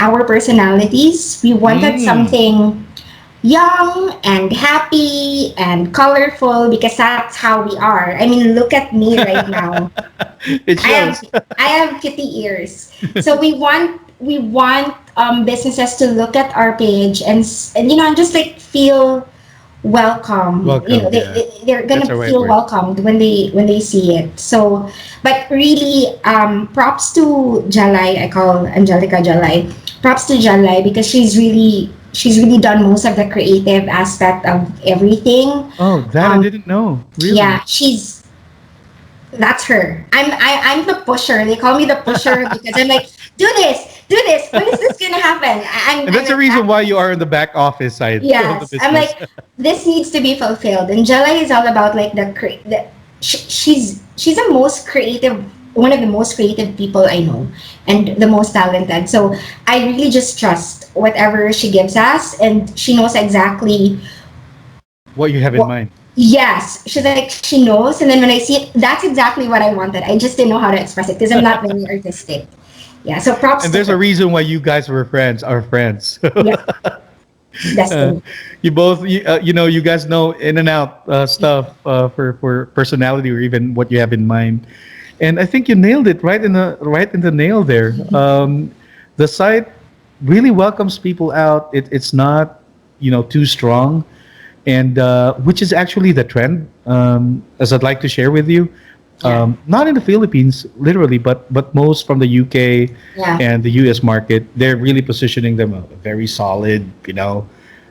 our personalities. We wanted something young and happy and colorful because that's how we are. I mean, look at me right now. It shows. I have kitty ears. So we want businesses to look at our page and just like feel welcome. They're gonna feel welcomed when they see it. So, but really, props to Jalai. I call Angelica Jalai. Props to Jalai because she's really done most of the creative aspect of everything. Oh, that I didn't know. Really? Yeah, that's her. I'm the pusher. They call me the pusher because I'm like, do this. When is this gonna happen? And that's the reason why you are in the back office side. Yes, I'm like, this needs to be fulfilled. And Jalai is all about like she's the most creative, one of the most creative people I know, and the most talented. So I really just trust whatever she gives us, and she knows exactly what you have in mind. Yes, she knows, and then when I see it, that's exactly what I wanted. I just didn't know how to express it because I'm not very artistic. Yeah, so props. And there's a reason why you guys are friends. Yeah. You both, you guys know in and out stuff for personality or even what you have in mind. And I think you nailed it right in the nail there. The site really welcomes people out. It's not, too strong, and which is actually the trend. As I'd like to share with you, not in the Philippines, literally, but most from the UK and the US market, they're really positioning them a very solid,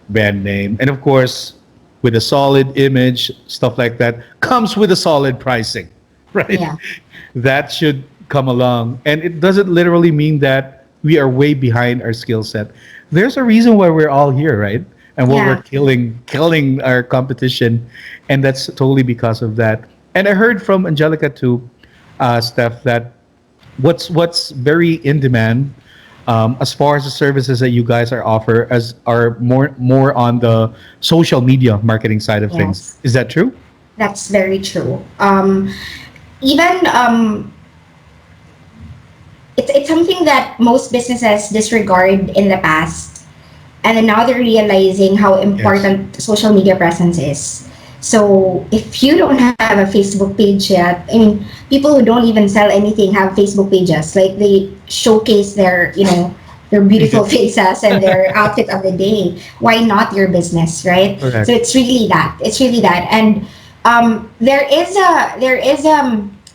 brand name, and of course, with a solid image, stuff like that comes with a solid pricing, right? Yeah. That should come along, and it doesn't literally mean that we are way behind our skill set. There's a reason why we're all here, right? And why we're killing our competition, and that's totally because of that. And I heard from Angelica too, Steph, that what's very in demand, as far as the services that you guys are more on the social media marketing side of things. Is that true? That's very true. It's something that most businesses disregard in the past, and then now they're realizing how important social media presence is. So if you don't have a Facebook page yet, I mean, people who don't even sell anything have Facebook pages. Like they showcase their beautiful faces and their outfit of the day. Why not your business, right? Okay. So it's really that. And there is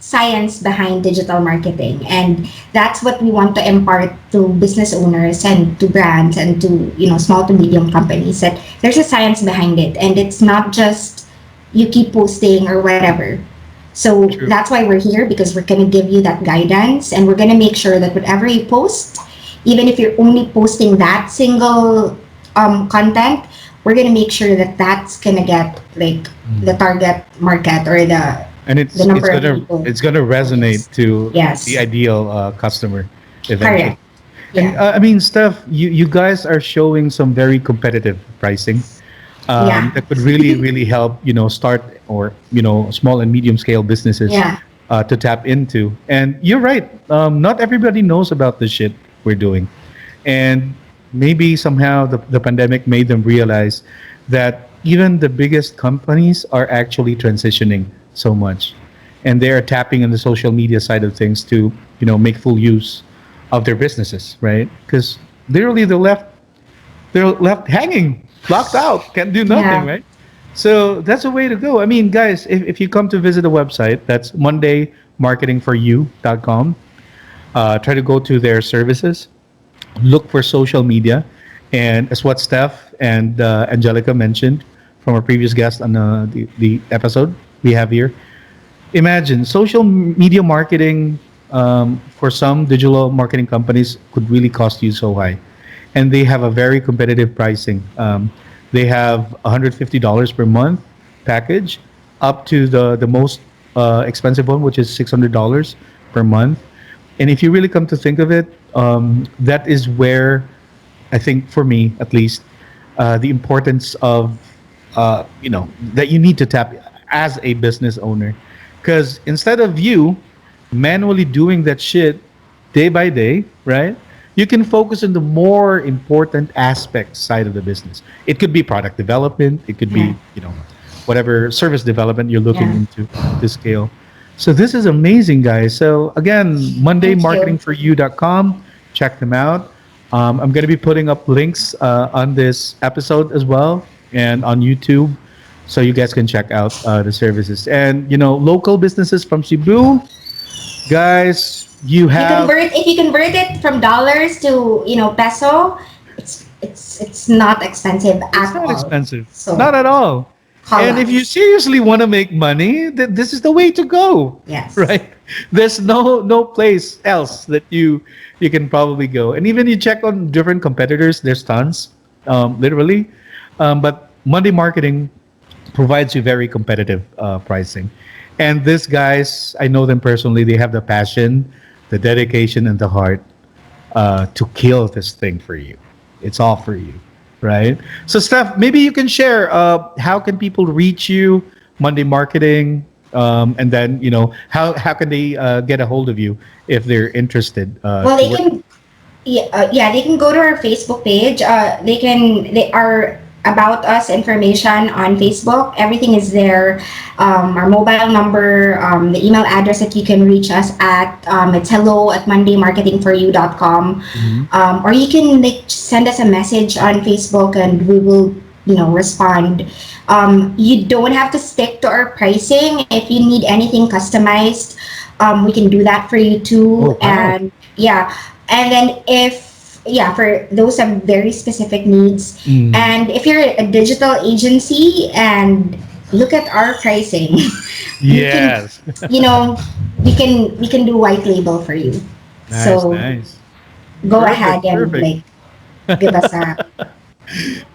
science behind digital marketing, and that's what we want to impart to business owners and to brands and to small to medium companies, that there's a science behind it, and it's not just you keep posting or whatever. So that's why we're here, because we're going to give you that guidance, and we're going to make sure that whatever you post, even if you're only posting that single content, we're going to make sure that that's going to get like the target market or it's going to resonate to the ideal customer eventually. Correct. Yeah. And I mean, Steph, you guys are showing some very competitive pricing. That could really help start or small and medium scale businesses to tap into. And you're right, not everybody knows about the shit we're doing, and maybe somehow the pandemic made them realize that even the biggest companies are actually transitioning so much, and they're tapping on the social media side of things to make full use of their businesses, right? Because literally they're left hanging, locked out, can't do nothing, right? So that's a way to go. I mean, guys, if you come to visit the website, that's mondaymarketingforyou.com. Try to go to their services, look for social media, and as what Steph and Angelica mentioned from our previous guest on the episode we have here, imagine social media marketing for some digital marketing companies could really cost you so high. And they have a very competitive pricing. They have $150 per month package, up to the most expensive one, which is $600 per month. And if you really come to think of it, that is where I think, for me at least, the importance of that you need to tap as a business owner, because instead of you manually doing that shit day by day, right? You can focus on the more important aspects side of the business. It could be product development. It could be, whatever service development you're looking into to scale. So this is amazing, guys. So again, mondaymarketingforyou.com. Check them out. I'm going to be putting up links on this episode as well and on YouTube, so you guys can check out the services. And local businesses from Cebu, guys, if you convert it from dollars to peso, it's not expensive at all. It's not expensive. So, not at all. And if you seriously want to make money, this is the way to go. Yes. Right? There's no place else that you can probably go. And even you check on different competitors, there's tons, literally. But Monday Marketing provides you very competitive pricing. And these guys, I know them personally. They have the passion, the dedication, and the heart to kill this thing for you. It's all for you. Right. So, Steph, maybe you can share how can people reach you, Monday Marketing, and then how can they get a hold of you if they're interested. They can they can go to our Facebook page. They are about us information on Facebook. Everything is there. Our mobile number, the email address that you can reach us at, it's hello@mondaymarketingforyou.com. Or you can send us a message on Facebook and we will respond. You don't have to stick to our pricing. If you need anything customized, we can do that for you too. And then for those have very specific needs. And if you're a digital agency and look at our pricing, yes, we can do white label for you. Nice. Go ahead and give us a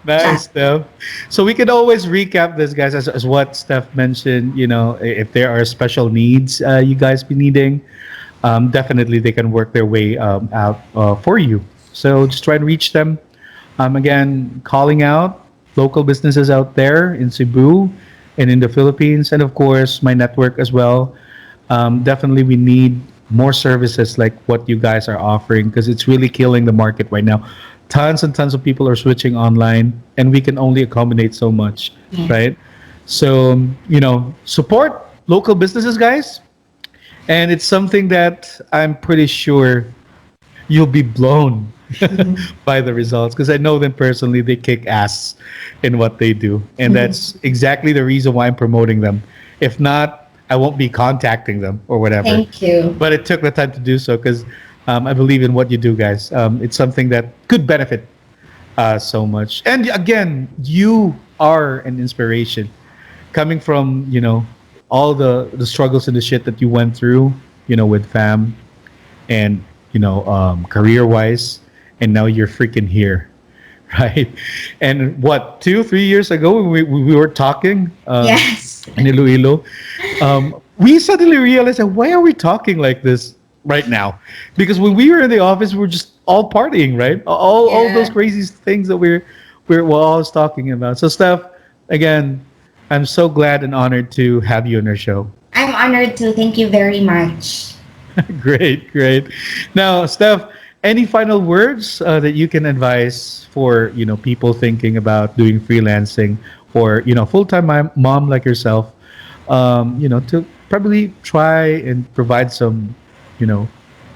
nice, Steph. So we can always recap this, guys, as what Steph mentioned. If there are special needs you guys be needing, definitely they can work their way out for you. So just try to reach them. Again, calling out local businesses out there in Cebu and in the Philippines, and of course my network as well. Definitely we need more services like what you guys are offering, because it's really killing the market right now. Tons and tons of people are switching online, and we can only accommodate so much, right? So support local businesses, guys, and it's something that I'm pretty sure you'll be blown by the results, because I know them personally. They kick ass in what they do, and that's exactly the reason why I'm promoting them. If not, I won't be contacting them or whatever. Thank you. But it took the time to do so, because I believe in what you do, guys. It's something that could benefit so much. And again, you are an inspiration, coming from all the struggles and the shit that you went through, with fam and career wise, and now you're freaking here, right? And what, 2-3 years ago when we were talking yes, in Iloilo, we suddenly realized that why are we talking like this right now? Because when we were in the office, we were just all partying, right? All those crazy things that we're always talking about. So Steph, again, I'm so glad and honored to have you on our show. I'm honored too. Thank you very much. Great. Now, Steph, any final words that you can advise for people thinking about doing freelancing, or full-time mom like yourself, to probably try and provide some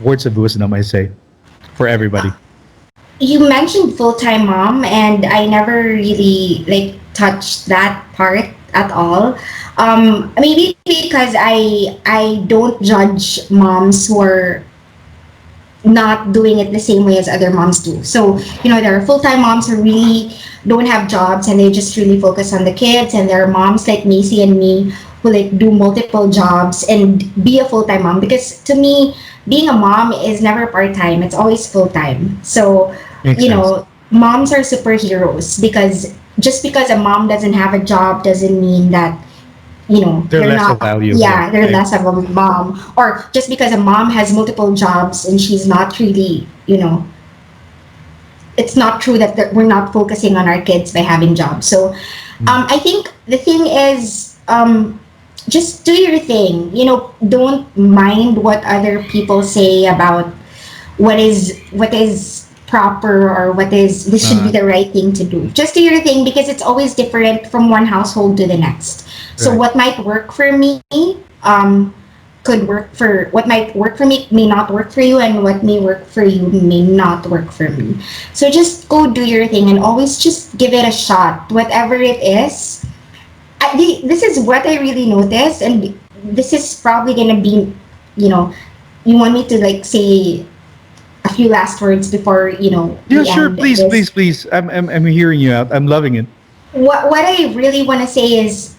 words of wisdom, I say, for everybody. You mentioned full-time mom, and I never really touched that part at all. Maybe because I don't judge moms who are not doing it the same way as other moms do. So there are full-time moms who really don't have jobs and they just really focus on the kids, and there are moms like Macy and me who do multiple jobs and be a full-time mom. Because to me, being a mom is never part-time, it's always full-time. So moms are superheroes, because just because a mom doesn't have a job doesn't mean that They're less not of value. yeah, they're Right? less of a mom, or just because a mom has multiple jobs and she's not really, it's not true that we're not focusing on our kids by having jobs. So I think the thing is, just do your thing. Don't mind what other people say about what is proper, or this should be the right thing to do. Just do your thing, because it's always different from one household to the next. So Right. what might work for me what might work for me may not work for you, and what may work for you may not work for me. So just go do your thing and always just give it a shot, whatever it is. This is what I really noticed, and this is probably gonna be, you want me to like say a few last words before Yeah, we sure. end Please, this. please, please. I'm hearing you out. I'm loving it. What I really want to say is,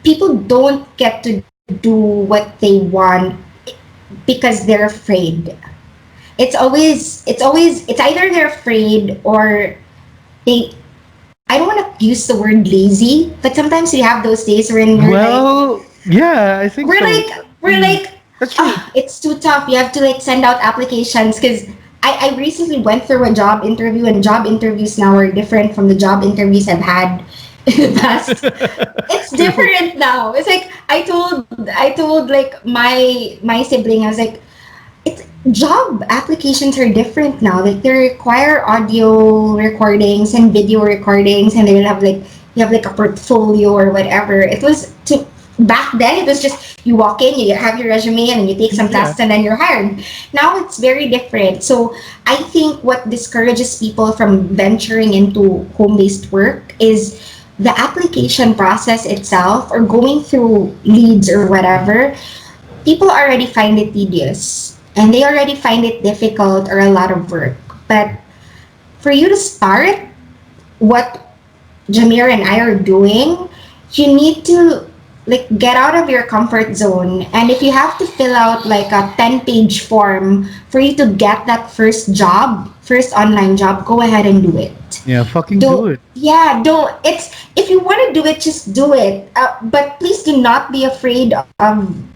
people don't get to do what they want because they're afraid. It's either they're afraid, or they, I don't want to use the word lazy, but sometimes we have those days when Yeah, I think we're like, that's true. it's too tough. You have to like send out applications, because I recently went through a job interview, and job interviews now are different from the job interviews I've had in the past. It's different now. It's like I told like my sibling, I was like, it's job applications are different now. Like they require audio recordings and video recordings, and they will have like you have like a portfolio or whatever. It was to back then it was just you walk in, you have your resume, and then you take some tests, and then you're hired. Now it's very different. So I think what discourages people from venturing into home-based work is the application process itself, or going through leads or whatever. People already find it tedious, and they already find it difficult or a lot of work. But for you to start what Jameer and I are doing, you need to like get out of your comfort zone. And if you have to fill out like a 10-page form for you to get that first online job, go ahead and do it. Yeah, fucking do it. Yeah, don't. If you want to do it, just do it. But please do not be afraid of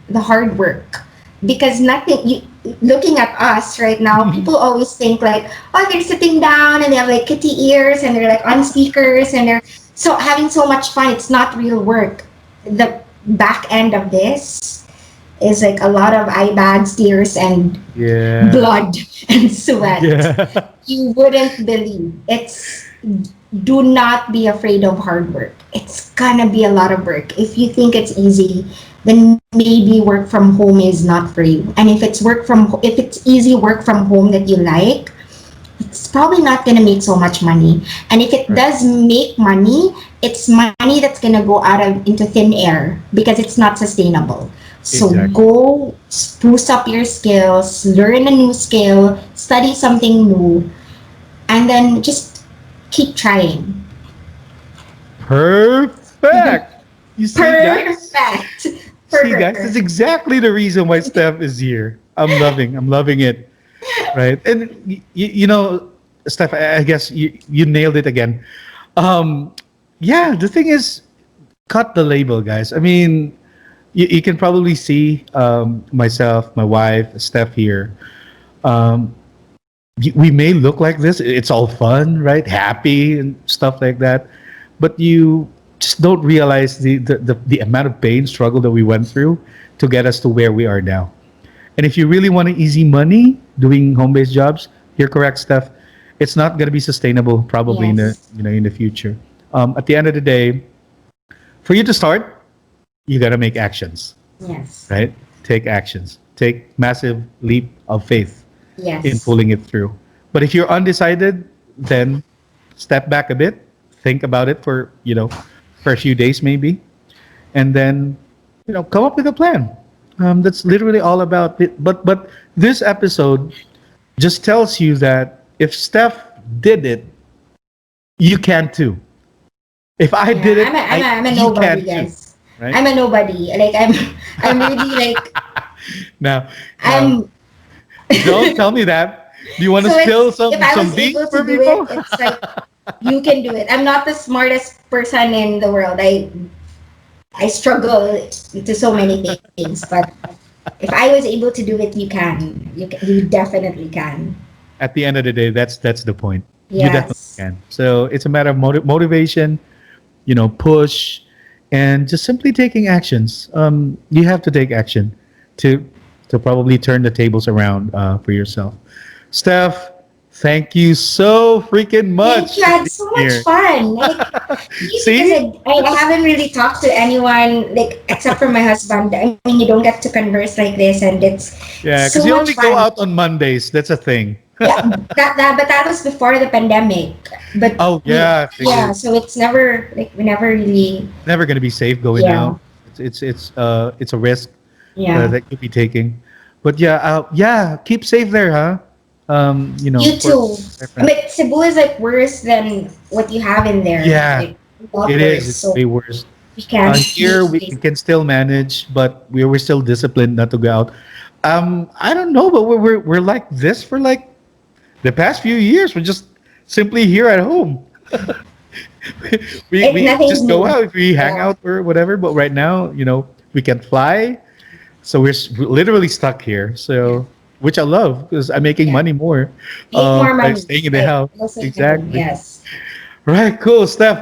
the hard work, because looking at us right now, people always think like, oh, they're sitting down and they have like kitty ears and they're like on speakers and they're so having so much fun. It's not real work. The back end of this is like a lot of eye bags, tears, and blood and sweat. Yeah. You wouldn't believe. Do not be afraid of hard work. It's gonna be a lot of work. If you think it's easy, then maybe work from home is not for you. And if it's easy work from home that you like, it's probably not gonna make so much money. And if it does make money, it's money that's gonna go into thin air, because it's not sustainable. So go spruce up your skills, learn a new skill, study something new, and then just keep trying. Perfect. You see, guys? Perfect. See, guys, that's exactly the reason why Steph is here. I'm loving it. Right. And you know, Steph, I guess you nailed it again. Yeah, the thing is, cut the label, guys. I mean, you can probably see myself, my wife, Steph here. We may look like this. It's all fun, right? Happy and stuff like that. But you just don't realize the amount of pain, struggle that we went through to get us to where we are now. And if you really want easy money doing home-based jobs, you're correct, Steph. It's not going to be sustainable probably in the future. At the end of the day, for you to start, you got to make actions. Yes. Right? Take actions. Take massive leap of faith in pulling it through. But if you're undecided, then step back a bit, think about it for a few days maybe, and then come up with a plan. That's literally all about it. But this episode just tells you that if Steph did it, you can too. If I did it, I'm a nobody, guys. Right? I'm a nobody. Like I'm really like. Now, don't tell me that. Do you want to spill some beans for people? It's like you can do it. I'm not the smartest person in the world. I struggle to so many things, but if I was able to do it, you can. You definitely can. At the end of the day, that's the point. Yes. You definitely can. So it's a matter of motivation, push, and just simply taking actions. You have to take action to probably turn the tables around for yourself. Steph, thank you so freaking much. You had so much fun. See? I haven't really talked to anyone except for my husband. I mean, you don't get to converse like this, and it's because you only go out on Mondays. That's a thing. Yeah, but that was before the pandemic. But so it's never we never really never gonna be safe going out. It's a risk that you'll be taking. But keep safe there, huh? You too. But Cebu is worse than what you have in there. Yeah, it is. It's way worse. Here we can still manage, but we're still disciplined not to go out. I don't know, but we're like this for the past few years. We're just simply here at home. we just go out, we hang out or whatever. But right now, we can fly, so we're literally stuck here. So. Which I love because I'm making money more. More money. By staying in the house. Exactly. Yes. Right. Cool, Steph.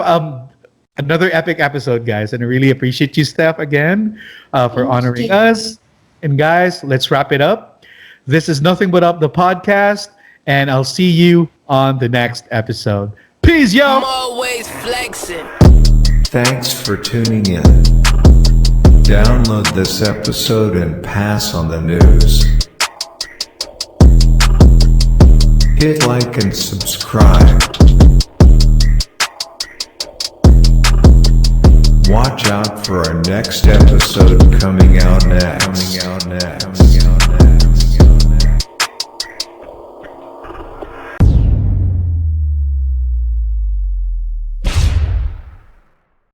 Another epic episode, guys, and I really appreciate you, Steph, again, for honoring us. And guys, let's wrap it up. This is Nothing But Up, the podcast, and I'll see you on the next episode. Peace, yo. I'm always flexing. Thanks for tuning in. Download this episode and pass on the news. Hit like and subscribe. Watch out for our next episode coming out next.